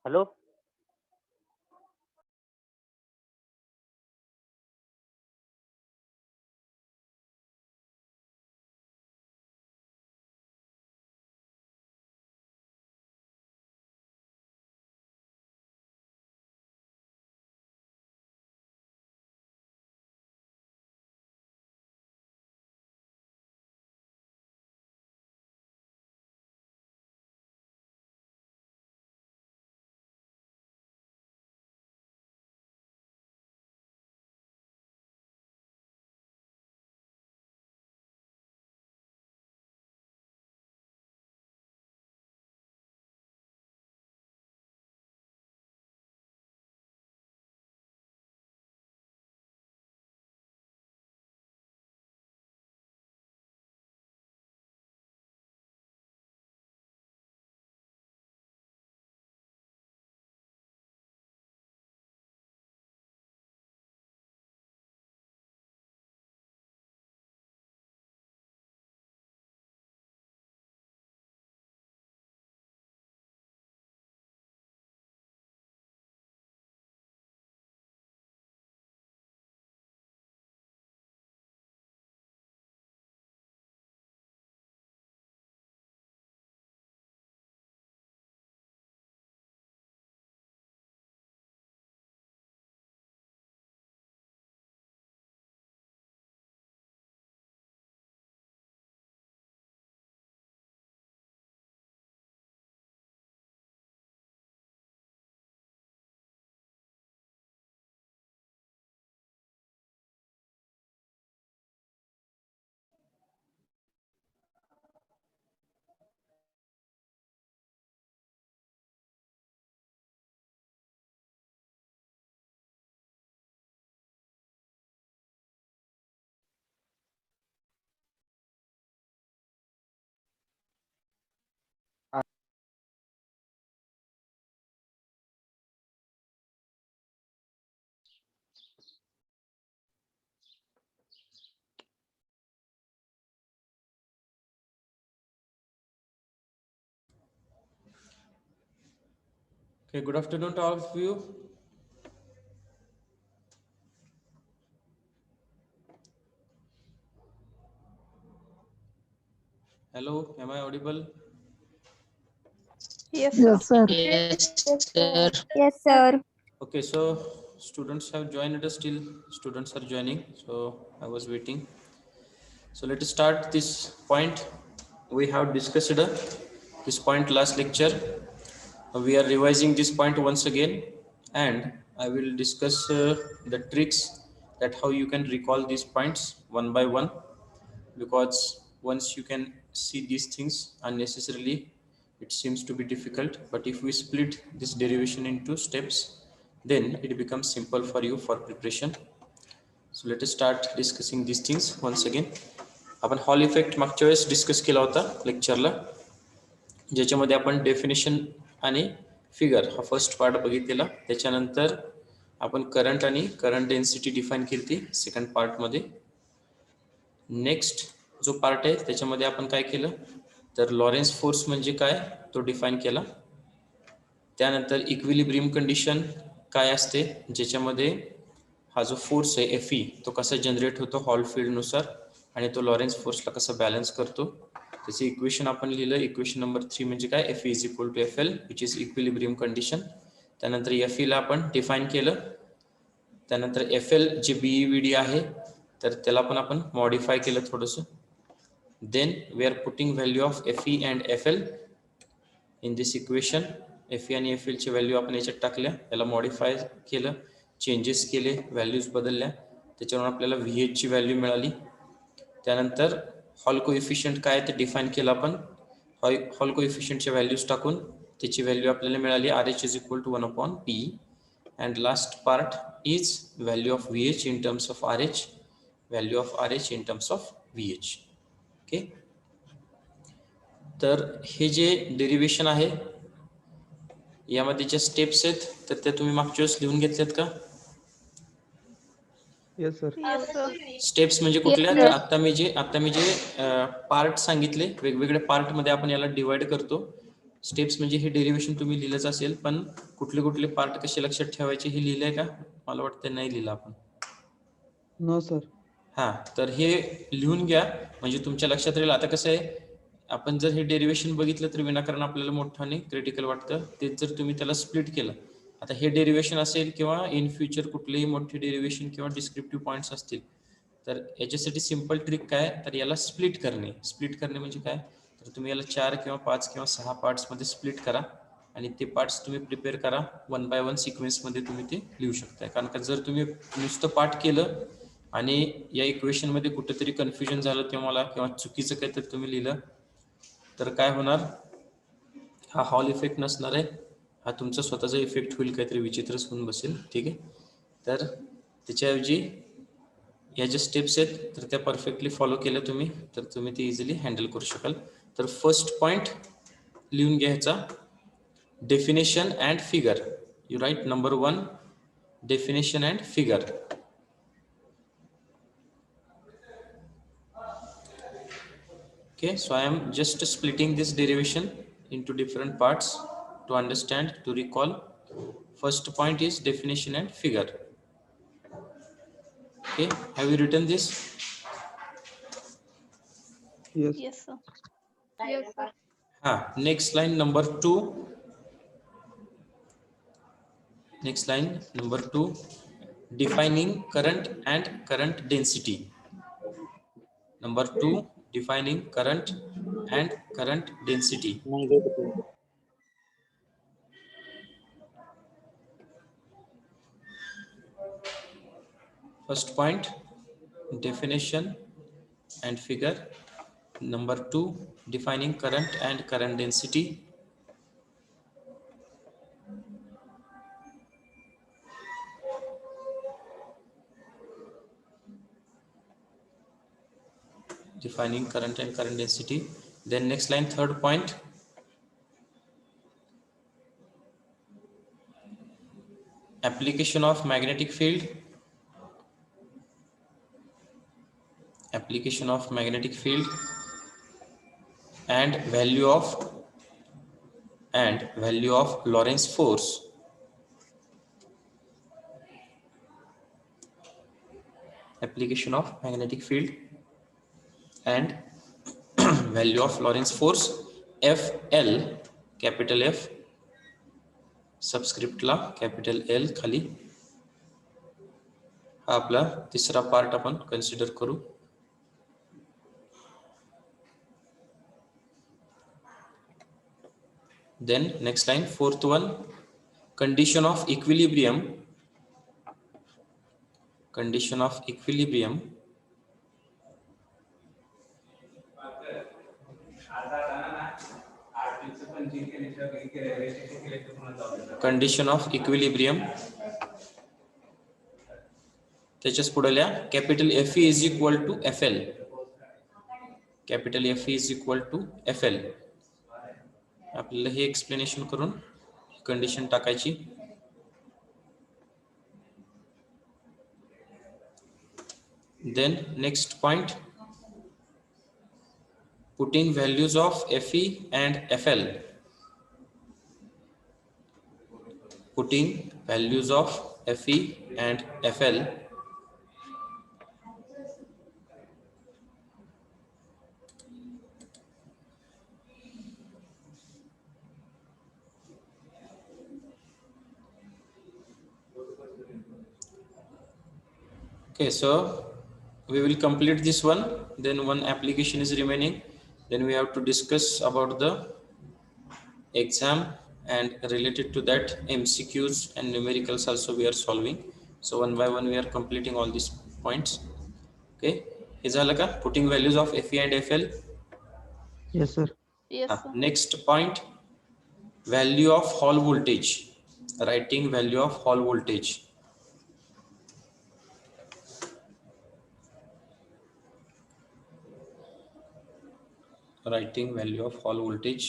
Hello. Okay, good afternoon to all of you. Hello, am I audible? Yes, sir. Yes, sir. Yes, sir. Yes, sir. Okay, so students have joined us, still students are joining, so I was waiting. So let us start this point. We have discussed this point last lecture. We are revising this point once again, and I will discuss the tricks that how you can recall these points one by one, because once you can see these things unnecessarily it seems to be difficult, but if we split this derivation into steps then it becomes simple for you for preparation. So let us start discussing these things once again. आपण hall effect मागच्या वेळेस discuss केला होता लेक्चरला, ज्याच्यामध्ये आपण definition आणि figure हा first part बघितलेला. त्याच्यानंतर आपण करंट आणि करंट डेन्सिटी डिफाईन केली सेकंड पार्टमध्ये. नेक्स्ट जो पार्ट आहे त्याच्यामध्ये आपण काय केलं तर लॉरेन्स फोर्स म्हणजे काय तो डिफाईन केला. त्यानंतर इक्विलिब्रियम कंडिशन काय असते, ज्याच्यामध्ये हा जो फोर्स आहे एफ ई तो कसा जनरेट होतो हॉल फील्डनुसार आणि तो लॉरेन्स फोर्सला कसा बॅलन्स करतो. त्याचे इक्वेशन आपण लिहिलं. इक्वेशन नंबर 3 म्हणजे काय, F E is equal to F L which is equilibrium condition. त्यानंतर एफ ईला आपण डिफाईन केलं. त्यानंतर F L J B E V D आहे तर त्याला पण आपण मॉडिफाय केलं थोडंसं. Then we are putting value of F E and F L in this equation. F E आणि एफ एलची व्हॅल्यू आपण याच्यात टाकल्या, याला मॉडिफाय केलं, चेंजेस केले, व्हॅल्यूज बदलल्या, त्याच्यावरून आपल्याला व्ही एचची व्हॅल्यू मिळाली. त्यानंतर हॉल कोइफिशियंट काय ते डिफाईन केलं आपण. हॉल कोइफिशियंटच्या व्हॅल्यूज टाकून त्याची व्हॅल्यू आपल्याला मिळाली R H is equal to 1/p. and last part is value of VH in terms of RH, value of RH in terms of VH. okay, तर हे जे डेरिवेशन आहे यामध्ये ज्या स्टेप्स आहेत तर त्या तुम्ही मागच्या वेळेस लिहून घेतल्यात का. Yes, sir. Yes, sir. Steps म्हणजे कुठल्या, तर आता मी जे पार्ट सांगितले वेगवेगळ्या पार्ट मध्ये आपण याला डिवाइड करतो. स्टेप्स म्हणजे हे डेरिवेशन तुम्ही लिहिलंच असेल, पण कुठले कुठले पार्ट कसे लक्षात ठेवायचे हे लिहिलंय का, मला वाटतं नाही लिहिलं आपण. No, sir. हां, तर हे लिहून घ्या म्हणजे तुमच्या लक्षात राहील. आता कसं आहे, आपण जर हे डेरिवेशन बघितलं तर विनाकारण आपल्याला मोठं आणि क्रिटिकल वाटतं. तेच जर तुम्ही त्याला स्प्लिट केलं, आता हे डेरिवेशन असेल किंवा इन फ्युचर कुठलेही मोठे डेरिवेशन किंवा डिस्क्रिप्टिव्ह पॉईंट्स असतील तर याच्यासाठी सिंपल ट्रिक काय, तर याला स्प्लिट करणे. स्प्लिट करणे म्हणजे काय, तर तुम्ही याला 4 किंवा 5 किंवा 6 पार्ट्समध्ये स्प्लिट करा आणि ते पार्ट्स तुम्ही प्रिपेअर करा. 1 बाय 1 सिक्वेन्समध्ये तुम्ही ते लिहू शकता. कारण का जर तुम्ही नुसतं पाठ केलं आणि या इक्वेशनमध्ये कुठेतरी कन्फ्युजन झालं तुम्हाला किंवा चुकीचं काहीतरी तुम्ही लिहिलं तर काय होणार, हा हॉल इफेक्ट नसणार आहे, हा तुमचा स्वतःचा इफेक्ट होईल, काहीतरी विचित्रच होऊन बसेल. ठीक आहे, तर त्याच्याऐवजी या ज्या स्टेप्स आहेत तर त्या परफेक्टली फॉलो केल्या तुम्ही तर तुम्ही ते इझिली हँडल करू शकाल. तर फर्स्ट पॉईंट लिहून घ्यायचा, definition and figure. You write number 1 definition and figure. Okay, so I am just splitting this derivation into different parts to understand, to recall. First point is definition and figure. Okay, have you written this? Yes. Yes, sir. Yes, sir. Next line number 2. Next line number 2, defining current and current density. Number 2, defining current and current density. First point, definition and figure. Number 2, defining current and current density. Defining current and current density. Then next line, third point, application of magnetic field. Application of magnetic field and value of Lorentz force application of magnetic field and value of Lorentz force FL, capital F सबस्क्रिप्टला capital L खाली. हा आपला तिसरा part आपण consider करू. Then next line, fourth one, condition of equilibrium. Condition of equilibrium. Condition of equilibrium. त्याच्याच पुढल्या capital Fe is equal to FL. Capital Fe is equal to FL. आपल्याला हे एक्सप्लेनेशन करून कंडिशन टाकायची. Then next point, putting values of Fe and FL. Putting values of Fe and FL. Okay, so we will complete this one, then one application is remaining, then we have to discuss about the exam and related to that MCQs and numericals also we are solving. So one by one we are completing all these points. Okay, हे झालं का putting values of Fe and FL? Yes, sir. Yes, sir. Next point, value of Hall voltage. Writing value of Hall voltage. Writing value of Hall voltage.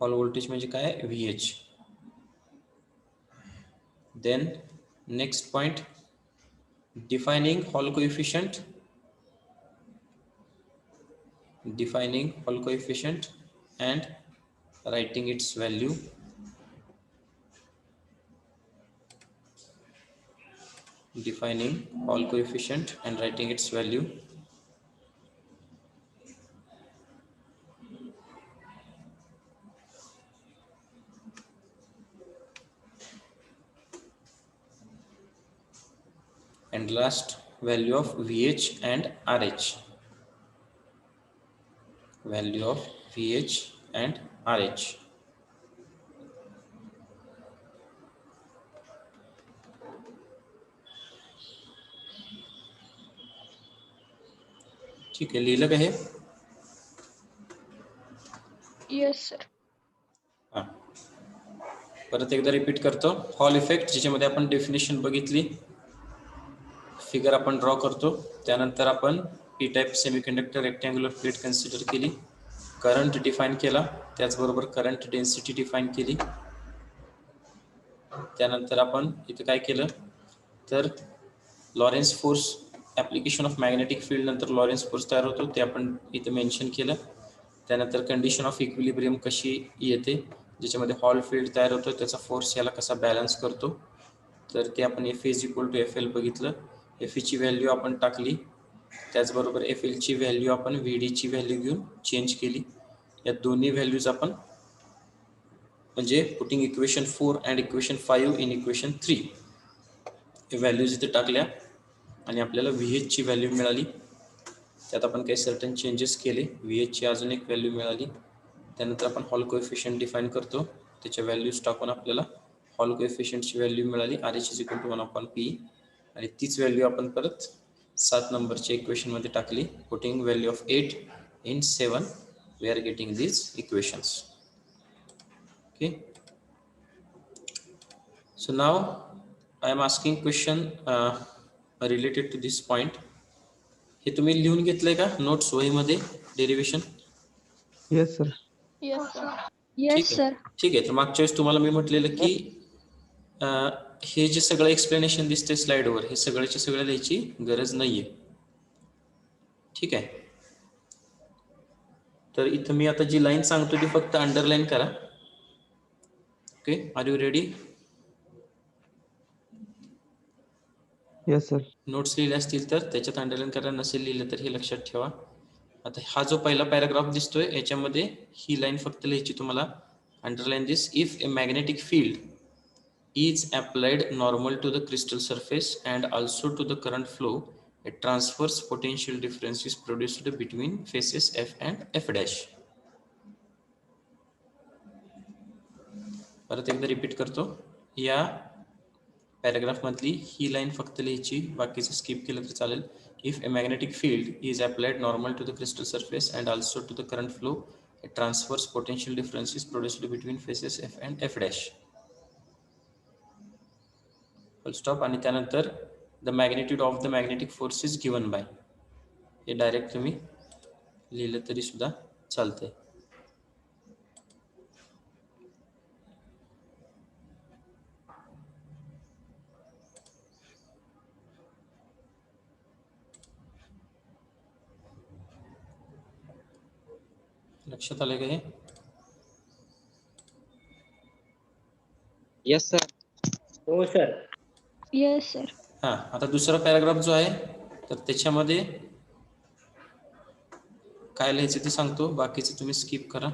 Hall voltage म्हणजे काय? VH. Then next point, defining Hall coefficient. Defining Hall coefficient and writing its value. Defining Hall coefficient and writing its value. And last, value of VH and RH. Value of VH and RH. ठीक आहे, लिहिलं का हे? Yes, sir. हां, परत एकदा repeat करतो. Hall effect, ज्याच्यामध्ये आपण डेफिनेशन बघितली, फिगर आपण ड्रॉ करतो, त्यानंतर आपण P type semiconductor rectangular plate consider केली, करंट डिफाईन केला, त्याचबरोबर करंट डेन्सिटी डिफाईन केली. त्यानंतर आपण इथं काय केलं तर Lawrence force, application of magnetic field नंतर लॉरेन्स फोर्स तयार होतो ते आपण इथं मेन्शन केलं. त्यानंतर कंडिशन ऑफ इक्विलिब्रियम कशी येते, ज्याच्यामध्ये हॉल फील्ड तयार होतो, त्याचा फोर्स याला कसा बॅलन्स करतो, तर ते आपण F is equal to FL बघितलं. F ची व्हॅल्यू आपण टाकली, त्याचबरोबर FL ची व्हॅल्यू आपण VD ची व्हॅल्यू घेऊन चेंज केली. या दोन्ही व्हॅल्यूज आपण म्हणजे putting equation 4 and equation 5 in equation 3 हे व्हॅल्यूज इथे टाकल्या आणि आपल्याला VH ची व्हॅल्यू मिळाली. त्यात आपण काही सर्टन चेंजेस केले, VH ची अजून एक व्हॅल्यू मिळाली. त्यानंतर आपण हॉल कोएफिशियंट डिफाईन करतो, त्याच्या व्हॅल्यूज टाकून आपल्याला हॉल कोएफिशियंटची व्हॅल्यू मिळाली RH is equal to 1/P, आणि तीच व्हॅल्यू आपण परत 7 नंबरच्या इक्वेशनमध्ये टाकली. Putting value of 8 in 7 we are getting these equations. Okay, so now I am asking question related to this point. हे तुम्ही लिहून घेतलंय का नोट्स वहीमध्ये derivation? Yes, sir. Yes, sir. ठीक आहे, ठीक आहे. तर मागच्या वेळेस तुम्हाला मी म्हटलेलं की हे जे सगळं एक्सप्लेनेशन दिसते स्लाइडवर, हे सगळ्याची सगळं लिहायची गरज नाहीये. ठीक आहे, तर इथं मी आता जी लाईन सांगतो ती फक्त अंडरलाईन करा. Okay, are you ready? Yes, sir. Notes लिहिले असतील तर त्याच्यात अंडरलाईन करा, नसेल लिहिलं तर हे लक्षात ठेवा. आता हा जो पहिला पॅराग्राफ दिसतोय याच्यामध्ये ही लाईन फक्त लिहायची तुम्हाला. Underline this: if a magnetic field is applied normal to the crystal surface and also to the current flow, a transverse potential difference is produced between faces F and F dash. परत एकदा repeat करतो. या paragraph मधली ही line फक्त लिहायची, बाकीचं skip केलं तर चालेल. If a magnetic field is applied normal to the crystal surface and also to the current flow, a transverse potential difference is produced between faces F and F dash. Full stop. आणि त्यानंतर the magnitude of the magnetic force is given by. हे direct तुम्ही लिहिलं तरी सुद्धा चालतंय. लक्षात आलं का हे? Yes sir. हो सर. Yes sir. हां, आता दुसरा पॅराग्राफ जो आहे तर त्याच्यामध्ये काय लिहायचं ते सांगतो, बाकीचं तुम्ही स्किप करा.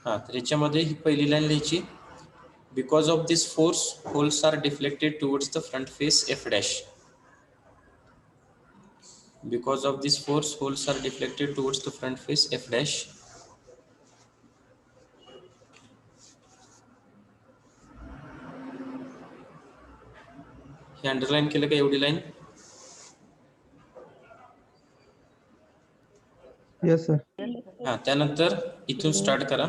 हां, तर याच्यामध्ये ही पहिली लाईन लिहायची: because of this force holes are deflected towards the front face F dash. Because of this force, holes are deflected towards the front face F dash. हे अंडरलाईन केलं का एवढी लाईन? Yes, sir. हां, त्यानंतर इथून start करा.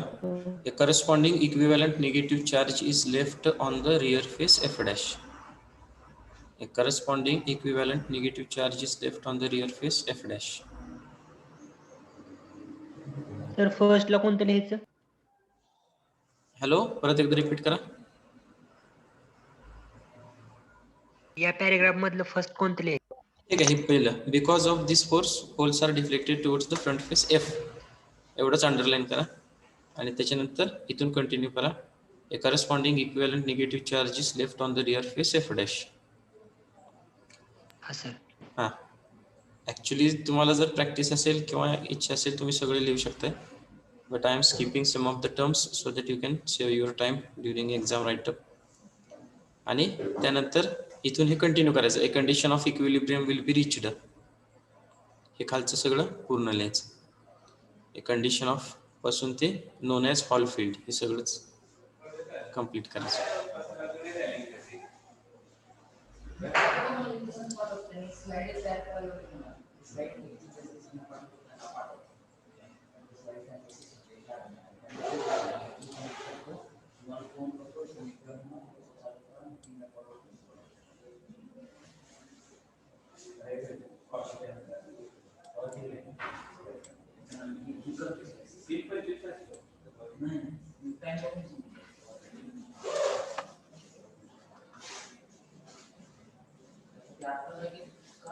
A corresponding equivalent negative charge is left on the rear face F dash. A corresponding equivalent negative charge is left on the rear face F dash. Sir फर्स्टला कोणतं लिहायचं? Hello, परत एकदा repeat करा. या पॅराग्राफ मधलं first कोणतं लिहायचं? ठीक आहे, हे पहिलं. Because of this force holes are deflected towards the front face F, एवढंच अंडरलाईन करा. आणि त्याच्यानंतर इथून कंटिन्यू करा. A corresponding equivalent negative charge is left on the rear face F dash. हा सर. हां, ॲक्च्युली तुम्हाला जर प्रॅक्टिस असेल किंवा इच्छा असेल तुम्ही सगळे लिहू शकताय, but I am skipping some of the terms so that you can save your time during exam write up. आणि त्यानंतर इथून हे कंटिन्यू करायचं. A condition of equilibrium will be reached. हे खालचं सगळं पूर्ण लिहायचं. ए कंडिशन ऑफ पासून ते नोन ॲज हॉल फील्ड हे सगळंच कंप्लीट करायचं.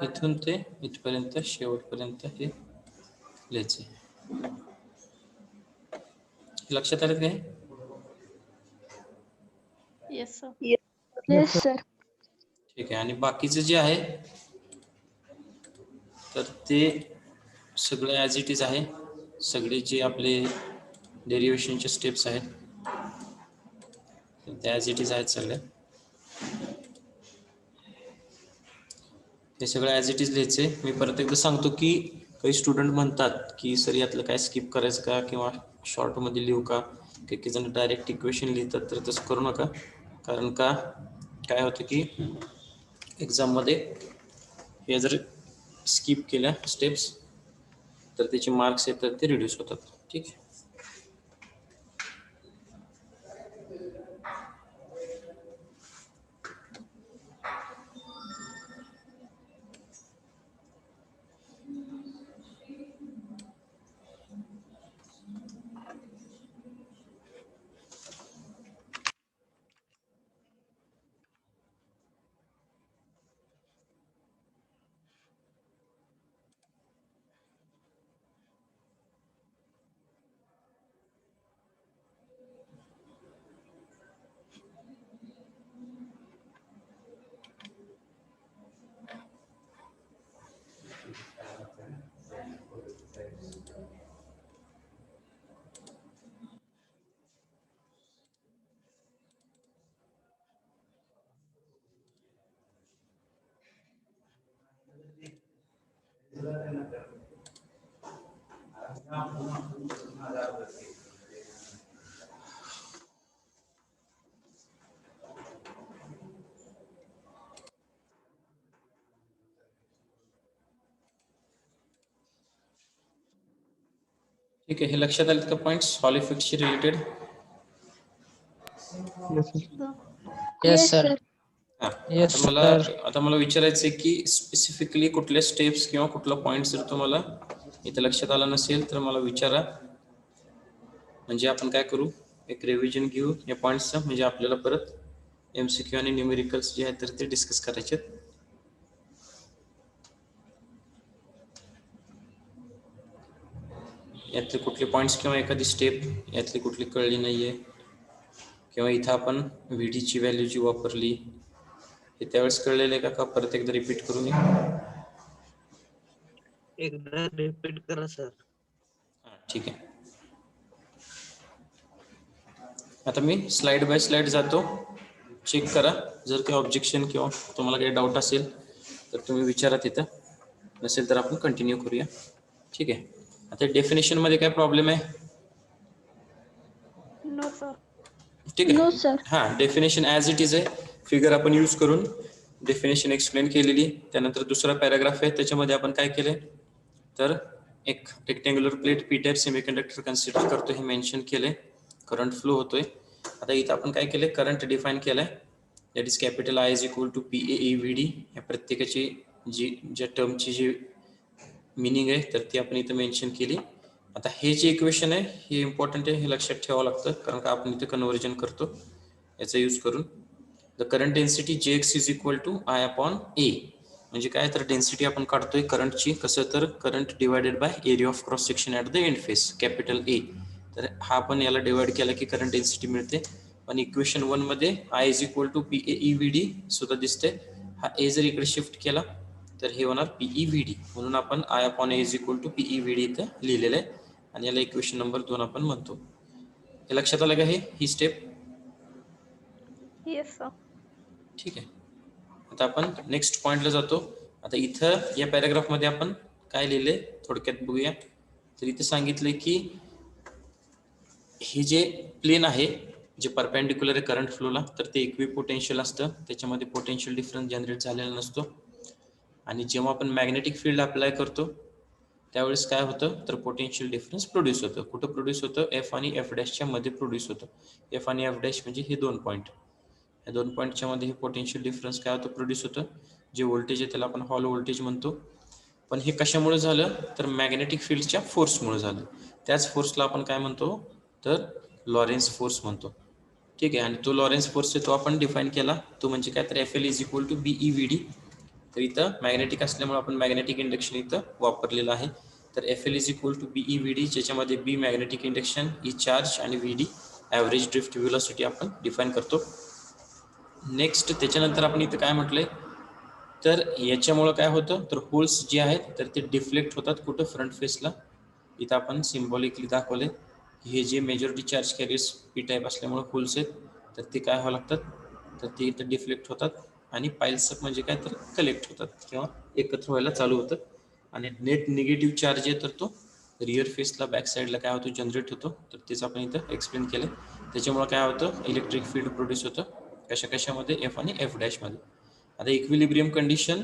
इथून ते इथपर्यंत शेवटपर्यंत हे लिहायचे. लक्षात आलं काय? Yes sir. Yes sir. ठीक आहे. आणि बाकीचं जे आहे तर ते सगळं ॲज इट इज आहे. सगळे जे आपले डेरिव्हेशनचे स्टेप्स आहेत ते ॲज इट इज आहेत सगळे. हे सगळं ॲज इट इज लिहायचे. मी परत एकदा सांगतो की काही स्टुडंट म्हणतात की सर यातलं काय स्किप करायचं का किंवा शॉर्टमध्ये लिहू का, काही जण डायरेक्ट इक्वेशन लिहितात, तर तसं करू नका. कारण का काय होतं की एक्झाममध्ये हे जर स्किप केल्या स्टेप्स तर त्याचे मार्क्स येतात ते रिड्यूस होतात. ठीक आहे. ठीक आहे, हे लक्षात आलेत का पॉइंट्स हॉल इफेक्टशी related? Yes, sir. Yes, sir. हा, Yes, आता मला विचारायचं आहे की स्पेसिफिकली कुठल्या स्टेप्स किंवा कुठला पॉइंट जर तुम्हाला इथे लक्षात आला नसेल तर मला विचारा, म्हणजे आपण काय करू, एक रिव्हिजन घेऊ या पॉइंट्सचं, म्हणजे आपल्याला परत MCQ आणि न्यूमेरिकल्स जे आहेत तर ते डिस्कस करायचे आहेत. यातले कुठले पॉइंट्स किंवा एखादी स्टेप यातली कुठली कळली नाहीये किंवा इथं आपण VD ची व्हॅल्यू जी वापरली हे त्यावेळेस कळलेलं आहे का परत एकदा रिपीट करून एकदा रिपीट करा सर. ठीक आहे. आता मी स्लाइड बाय स्लाइड जातो, चेक करा, जर काही ऑब्जेक्शन किंवा तुम्हाला काही डाऊट असेल तर तुम्ही विचारा तिथं, नसेल तर आपण कंटिन्यू करूया. ठीक आहे. आता डेफिनेशन मध्ये काय प्रॉब्लेम आहे? No, sir. ठीक आहे. No, sir. हा, डेफिनेशन ॲज इट इज आहे, फिगर आपण यूज करून डेफिनेशन एक्सप्लेन केलेली. त्यानंतर दुसरा पॅराग्राफ आहे, त्याच्यामध्ये आपण काय केले तर एक rectangular plate P type semiconductor consider करतो हे मेन्शन केले, करंट फ्लो होतोय. आता इथं आपण काय केले, करंट डिफाईन केलाय, that is capital I is equal to PAEVD. या प्रत्येकाची ज्या टर्मची जी मिनिंग आहे तर ती आपण इथं मेन्शन केली. आता हे जे इक्वेशन आहे हे इम्पॉर्टंट आहे, हे लक्षात ठेवावं लागतं, कारण का आपण इथं कन्व्हर्जन करतो याचा यूज करून. The current density Jx is equal to I/A. म्हणजे काय तर डेन्सिटी आपण काढतोय करंटची, कसं तर current divided by area of cross section at the end face, capital A. तर हा आपण याला डिवाइड केला की करंट डेन्सिटी मिळते. पण इक्वेशन 1 मध्ये I is equal to PAEVD सुद्धा दिसते. हा A जर इकडे शिफ्ट केला तर हे होणार PEVD, म्हणून आपण I/A is equal to PEVD इथं लिहिलेलं आहे आणि याला इक्वेशन नंबर 2 आपण म्हणतो. हे लक्षात आलं का ही स्टेप? Yes, sir. ठीक आहे. आता आपण नेक्स्ट पॉइंटला जातो. आता इथं या पॅराग्राफ मध्ये आपण काय लिहिले थोडक्यात बघूया. तर इथे सांगितले की हे जे प्लेन आहे जे परपेंडिक्युलर आहे करंट फ्लोला तर ते इक्विपोटेन्शियल असतं, त्याच्यामध्ये पोटेन्शियल डिफरन्स जनरेट झालेला नसतो. आणि जेव्हा आपण मॅग्नेटिक फील्ड अप्लाय करतो त्यावेळेस काय होतं तर पोटेन्शियल डिफरन्स प्रोड्यूस होतं. कुठं प्रोड्यूस होतं? F आणि F' मध्ये प्रोड्यूस होतं. F आणि F' म्हणजे हे 2 पॉईंट, या 2 पॉईंटच्या मध्ये हे पोटेन्शियल डिफरन्स काय होतं प्रोड्यूस होतं. जे व्होल्टेज आहे त्याला आपण हॉल व्होल्टेज म्हणतो. पण हे कशामुळे झालं तर मॅग्नेटिक फील्डच्या फोर्समुळे झालं. त्याच फोर्सला आपण काय म्हणतो तर लॉरेन्स फोर्स म्हणतो. ठीक आहे. आणि तो लॉरेन्स फोर्स आहे तो आपण डिफाईन केला, तो म्हणजे काय तर FL is equal to BEVD. तर इथं मॅग्नेटिक असल्यामुळे आपण मॅग्नेटिक इंडक्शन इथं वापरलेलं आहे. तर FL is equal to BEVD, ज्याच्यामध्ये B magnetic induction, E charge आणि VD ॲव्हरेज ड्रिफ्ट व्हेलॉसिटी आपण डिफाईन करतो. नेक्स्ट त्याच्यानंतर आपण इथं काय म्हटलंय तर याच्यामुळं काय होतं तर होल्स जे आहेत तर ते डिफ्लेक्ट होतात कुठं फ्रंट फेसला. इथं आपण सिम्बॉलिकली दाखवले हे जे majority charge carriers P type असल्यामुळे होल्स आहेत तर ते काय व्हावं लागतात तर ते इथं डिफ्लेक्ट होतात आणि पाईल्स अप म्हणजे काय तर कलेक्ट होतात किंवा एकत्र व्हायला चालू होतं. आणि नेट निगेटिव्ह चार्ज आहे तर तो रिअर फेसला बॅक साईडला काय होतो जनरेट होतो, तर तेच आपण इथं एक्सप्लेन केलं. त्याच्यामुळे काय होतं इलेक्ट्रिक फील्ड प्रोड्यूस होतं कशामध्ये F आणि F' मध्ये. आता इक्विलिब्रियम कंडिशन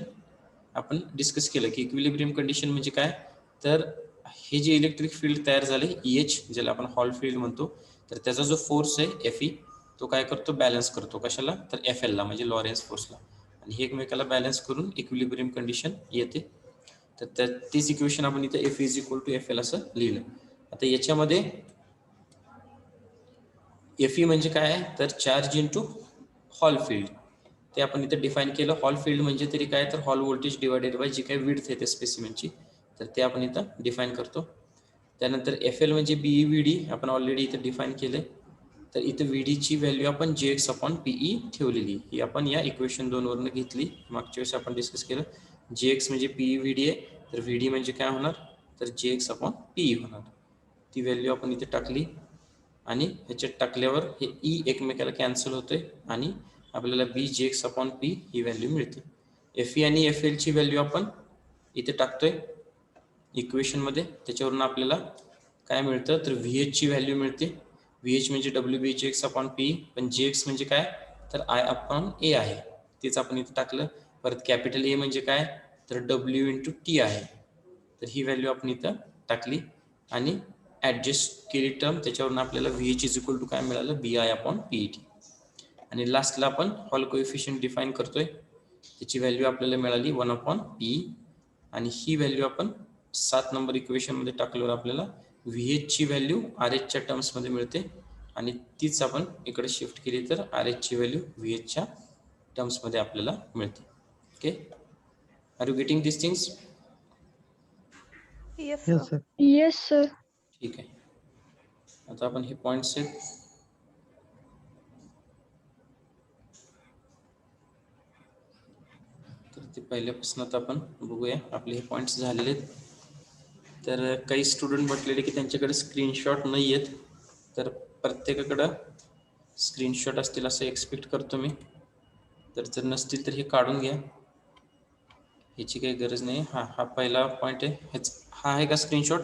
आपण डिस्कस केलं की इक्विलिब्रियम कंडिशन म्हणजे काय तर हे जे इलेक्ट्रिक फील्ड तयार झाले EH ज्याला आपण हॉल फील्ड म्हणतो तर त्याचा जो फोर्स आहे FE तो काय करतो बॅलन्स करतो कशाला तर FL ला म्हणजे लॉरेन्स फोर्सला, आणि हे एकमेकाला बॅलन्स करून इक्विलिब्रियम कंडिशन येते. तर तीच इक्वेशन आपण इथे F is equal to FL असं लिहिलं. आता याच्यामध्ये FE म्हणजे काय आहे तर चार्ज इंटू हॉल फील्ड, ते आपण इथे डिफाईन केलं. हॉल फील्ड म्हणजे तरी काय तर हॉल व्होल्टेज डिवायडेड बाय जी काही विड्थ आहे त्या स्पेसिमेनची, तर ते आपण इथं डिफाईन करतो. त्यानंतर FL म्हणजे BEVD आपण ऑलरेडी इथं डिफाईन केले. तर इथं VD ची व्हॅल्यू आपण Jx/PE ठेवलेली, ही आपण या इक्वेशन 2 वरून घेतली. मागच्या वेळेस आपण डिस्कस केलं Jx म्हणजे PEVD आहे तर VD म्हणजे काय होणार तर Jx/PE होणार. ती व्हॅल्यू आपण इथे टाकली आणि ह्याच्यात टाकल्यावर हे E एकमेकाला कॅन्सल होते आणि आपल्याला Jx/P ही व्हॅल्यू मिळते. FE आणि FL ची व्हॅल्यू आपण इथे टाकतोय इक्वेशन मध्ये, त्याच्यावरून आपल्याला काय मिळतं तर VH ची व्हॅल्यू मिळते. VH म्हणजे WBHX अपॉन P, पण JX म्हणजे काय तर I अपॉन A आहे, तेच आपण इथे टाकलं. परत कॅपिटल A म्हणजे काय तर W इंटू T आहे, तर ही व्हॅल्यू आपण इथं टाकली आणि ॲडजस्ट केली टर्म, त्याच्यावरून आपल्याला VH इज इक्वल टू काय मिळालं BI अपॉन PET. आणि लास्टला आपण हॉल कोएफिशियंट डिफाईन करतोय, त्याची व्हॅल्यू आपल्याला मिळाली 1 अपॉन PE, आणि ही व्हॅल्यू आपण 7 नंबर इक्वेशन मध्ये टाकल्यावर आपल्याला VH ची व्हॅल्यू RH च्या टर्म्स मध्ये मिळते, आणि तीच आपण इकडे शिफ्ट केली तर RH ची व्हॅल्यू VH च्या टर्म्स मध्ये आपल्याला मिळते. Okay, are you getting this things? Yes, Yes, sir. sir. Yes, sir. ठीक आहे. आता आपण हे पॉइंट्स आहेत, तर ते पहिल्यापासून आता आपण बघूया. आपले हे पॉइंट्स झालेले आहेत. तर काही स्टुडंट म्हटलेले की त्यांच्याकडे स्क्रीनशॉट नाही आहेत, तर प्रत्येकाकडं स्क्रीनशॉट असतील असं एक्सपेक्ट करतो मी. तर जर नसतील तर हे काढून घ्या, ह्याची काही गरज नाही. हा पहिला पॉईंट आहे, हा आहे का स्क्रीनशॉट?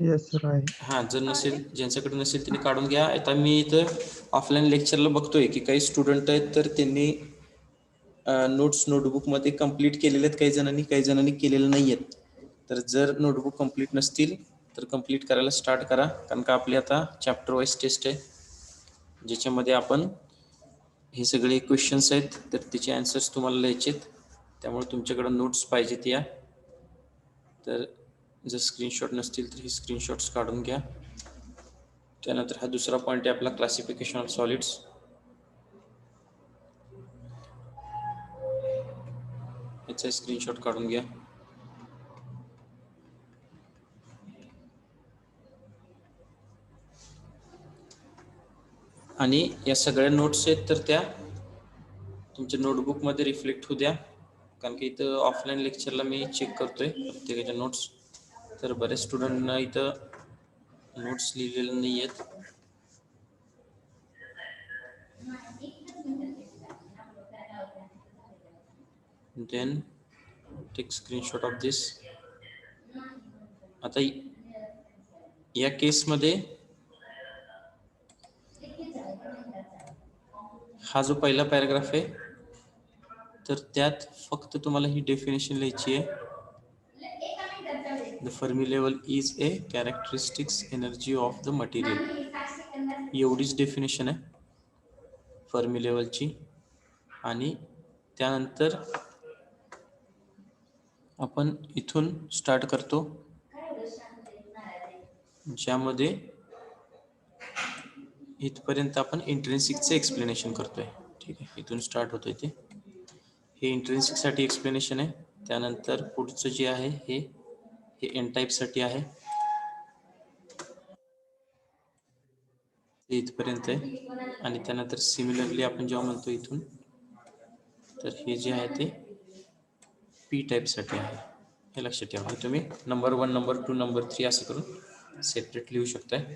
Yes, sir. आहे. जर नसेल, ज्यांच्याकडे नसेल त्यांनी काढून घ्या. आता मी इथं ऑफलाईन लेक्चरला बघतोय की काही स्टुडंट आहेत तर त्यांनी नोट्स नोटबुकमध्ये कंप्लीट केलेले आहेत, काही जणांनी केलेले नाही आहेत. तर जर नोटबुक कंप्लीट नसतील तर कंप्लीट करायला स्टार्ट करा, कारण का आपली आता चॅप्टर वाईज टेस्ट आहे, ज्याच्यामध्ये आपण हे सगळे क्वेश्चन्स आहेत तर त्याचे आन्सर्स तुम्हाला लिहायचे आहेत. त्यामुळे तुमच्याकडे नोट्स पाहिजेत या. तर जर स्क्रीनशॉट नसतील तर हे स्क्रीनशॉट्स काढून घ्या. त्यानंतर हा दुसरा पॉईंट आहे आपला, क्लासिफिकेशन ऑफ सॉलिड्स. याचा स्क्रीनशॉट काढून घ्या. आणि या सगळ्या नोट्स आहेत तर त्या तुमच्या नोटबुकमध्ये रिफ्लेक्ट होऊ द्या, कारण की इथं ऑफलाईन लेक्चरला मी चेक करतोय प्रत्येकाच्या नोट्स. तर बऱ्याच स्टुडंटना इथं नोट्स लिहिलेले नाही आहेत. देन टेक स्क्रीनशॉट ऑफ दिस. आता या केसमध्ये हा जो पहिला पॅराग्राफ आहे तर त्यात फक्त तुम्हाला ही डेफिनेशन लिहायची आहे. The Fermi level is a characteristics energy of the material, एवढीच डेफिनेशन आहे फर्मी लेवलची. आणि त्यानंतर आपण इथून स्टार्ट करतो, ज्यामध्ये इथपर्यंत आपण इंट्रेन्सिकचं एक्सप्लेनेशन करतोय. ठीक आहे, इथून स्टार्ट होतोय ते, हे इंट्रेन्सिकसाठी एक्सप्लेनेशन आहे. त्यानंतर पुढचं जे आहे हे एन टाईपसाठी आहे, ते इथपर्यंत आहे. आणि त्यानंतर सिमिलरली आपण जेव्हा म्हणतो इथून, तर हे जे आहे ते पी टाईपसाठी आहे. हे लक्षात ठेवा. हे तुम्ही नंबर 1, नंबर 2, नंबर 3 असं करून सेपरेट लिहू शकताय.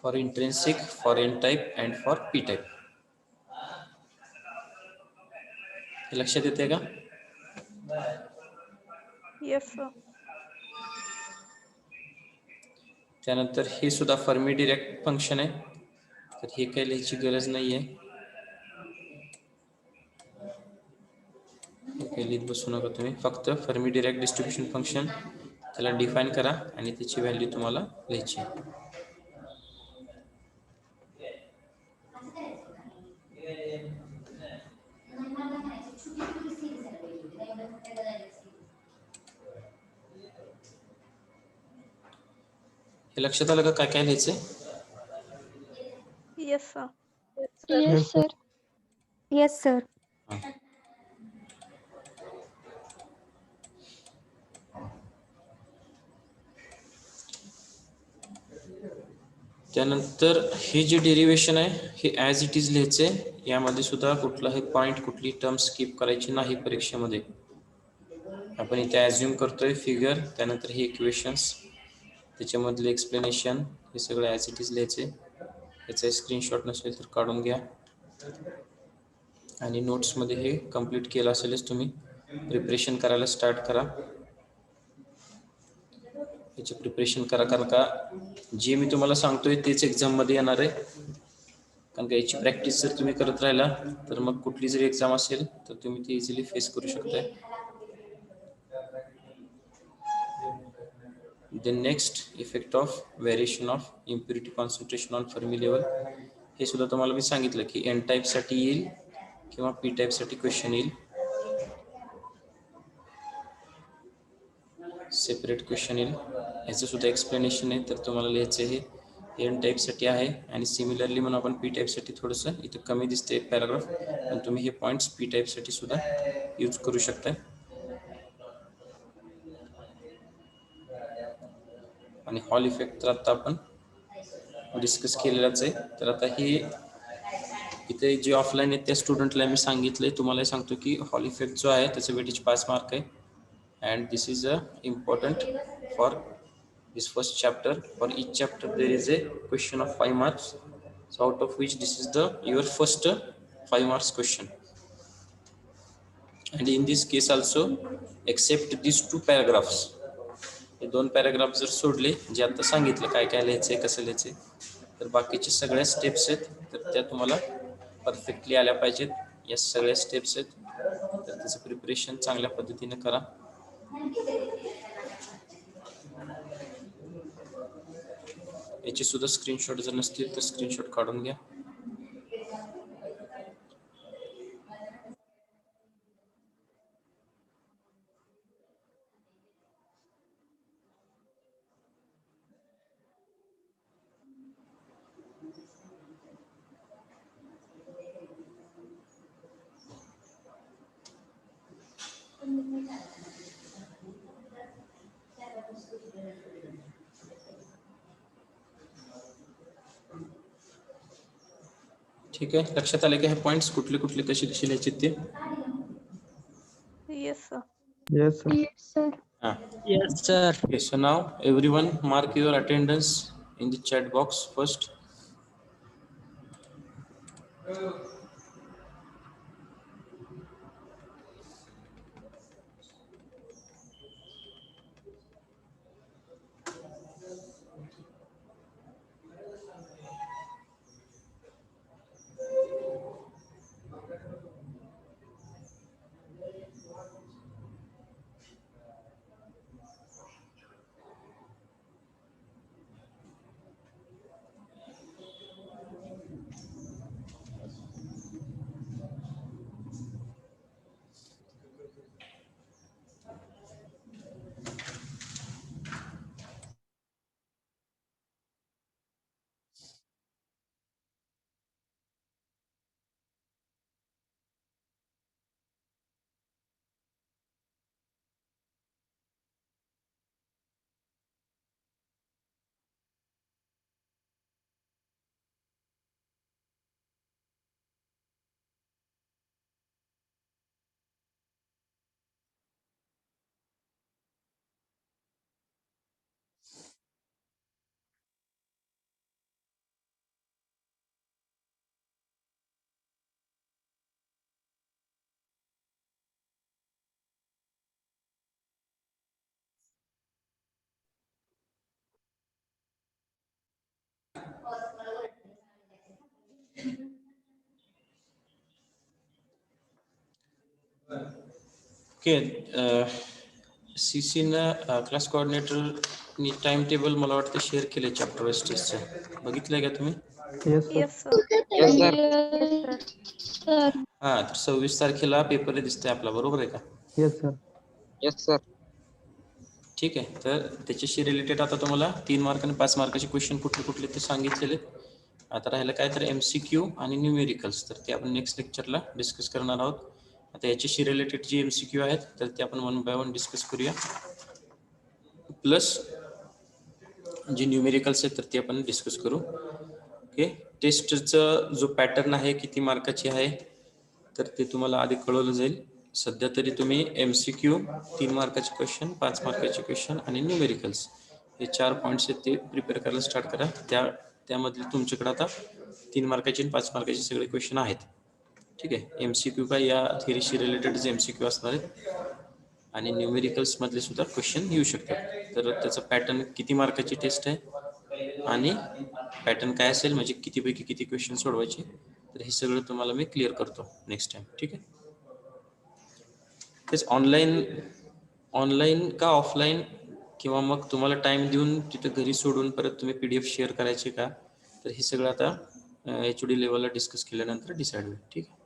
For intrinsic, for N type and for P type. हे लक्षात येते का? Yes, sir. त्यानंतर हे सुद्धा फर्मी डिरेक्ट फंक्शन आहे, तर हे काही लिहायची गरज नाही आहे. हे काही लिहित बसू नका तुम्ही, फक्त फर्मी डिरेक्ट डिस्ट्रीब्युशन फंक्शन त्याला डिफाईन करा आणि त्याची व्हॅल्यू तुम्हाला लिहायची आहे. हे लक्षात आलं का काय काय लिहायचंय? Yes, sir. Yes, Yes, sir. sir. Yes, sir. त्यानंतर हे जे डेरिवेशन आहे हे ॲज इट इज लिहायचे. यामध्ये सुद्धा कुठलाही पॉईंट, कुठली टर्म स्किप करायची नाही परीक्षेमध्ये. आपण इथे ॲज्युम करतोय फिगर, त्यानंतर हे इक्वेशन्स, त्याच्यामधले एक्सप्लेनेशन, हे सगळं ॲज इट इज लिहायचे. याचा स्क्रीनशॉट नसेल तर काढून घ्या. आणि नोट्समध्ये हे कंप्लीट केलं असेलच तुम्ही. प्रिपरेशन करायला स्टार्ट करा. याचे प्रिपरेशन करा, कारण का जे मी तुम्हाला सांगतोय तेच एक्झाममध्ये येणार आहे. कारण का याची प्रॅक्टिस जर तुम्ही करत राहिला तर मग कुठली जरी एक्झाम असेल तर तुम्ही ती इझिली फेस करू शकताय. The next effect of variation of impurity concentration on Fermi level, हे सुद्धा तुम्हाला मी सांगितलं की N टाईप साठी येईल किंवा P टाईप साठी क्वेश्चन येईल. सेपरेट क्वेश्चन येईल. याचं सुद्धा एक्सप्लेनेशन आहे, तर तुम्हाला लिहायचं हे N टाईप साठी आहे. आणि सिमिलरली म्हणून आपण P टाईप साठी थोडंसं इथं कमी दिसते पॅराग्राफ, पण तुम्ही हे पॉईंट्स P टाईप साठी सुद्धा यूज करू शकता. आणि हॉल इफेक्ट तर आता आपण डिस्कस केलेलाच आहे. तर आता हे इथे जे ऑफलाईन आहेत त्या स्टुडंटला मी सांगितलंय, तुम्हाला सांगतो की हॉल इफेक्ट जो आहे त्याचं वेटेज 5 मार्क आहे. And this is a important for this first chapter. For each chapter there is a question of 5 marks. So out of which this is the your first 5 marks question. And in this case also except this 2 paragraphs, हे 2 paragraph जर सोडले जे आता सांगितलं काय काय लिहायचंय कसं लिहायचंय, तर बाकीचे सगळ्या स्टेप्स आहेत तर त्या तुम्हाला परफेक्टली आल्या पाहिजेत. या सगळ्या स्टेप्स आहेत, तर त्याचं प्रिपरेशन चांगल्या पद्धतीने करा. याची सुद्धा स्क्रीनशॉट जर नसतील तर स्क्रीनशॉट काढून घ्या. ठीक आहे, लक्षात आले की हे पॉइंट्स कुठले कुठले कसे कसे लिहायचे ते. Yes, sir. Yes, sir. Yes, sir. Yes, sir. Okay, so now everyone mark your attendance in the chat box first. ओके, CCनं क्लास कोऑर्डिनेटरनी टाइम टेबल मला वाटतं शेअर केले चॅप्टर वाईज टेस्टचं, बघितलंय का तुम्ही? Yes, sir. Yes, sir. Yes, sir. Yes, sir. हां, तर 26 तारखेला पेपर दिसतंय आपला, बरोबर आहे का? Yes, sir. Yes, sir. ठीक आहे, तर त्याच्याशी रिलेटेड आता तुम्हाला 3 मार्क आणि 5 मार्काचे क्वेश्चन कुठले कुठले ते सांगितलेले. आता राहिलं काय तर MCQ आणि न्यूमेरिकल्स, तर ते आपण नेक्स्ट लेक्चरला डिस्कस करणार आहोत. आता याच्याशी रिलेटेड जे MCQ आहेत तर ते आपण 1 बाय 1 डिस्कस करूया. प्लस जे न्यूमेरिकल्स आहेत तर ते आपण डिस्कस करू. ओके, टेस्टचा जो पॅटर्न आहे किती मार्काची आहे तर ते तुम्हाला आधी कळवलं जाईल. सध्या तरी तुम्ही MCQ 3 मार्काचे क्वेश्चन, 5 मार्काचे क्वेश्चन आणि न्यूमेरिकल्स हे 4 पॉईंट्स आहेत ते प्रिपेअर करायला स्टार्ट करा. त्यामधले तुमच्याकडे आता 3 मार्काचे आणि 5 मार्काचे सगळे क्वेश्चन आहेत. ठीक आहे. MCQ काय या थिअरीशी रिलेटेड MCQ असणार आहेत आणि न्यूमेरिकल्स मधले सुद्धा क्वेश्चन येऊ शकतात. तर त्याचा पॅटर्न किती मार्काची टेस्ट आहे आणि पॅटर्न काय असेल म्हणजे कितीपैकी किती क्वेश्चन सोडवायचे, तर हे सगळं तुम्हाला मी क्लिअर करतो नेक्स्ट टाइम. ठीक आहे. तेच ऑनलाईन का ऑफलाईन किंवा मग तुम्हाला टाइम देऊन तिथं घरी सोडून परत तुम्ही PDF शेअर करायचे का, तर हे सगळं आता HOD लेवलला डिस्कस केल्यानंतर डिसाईड होईल. ठीक आहे.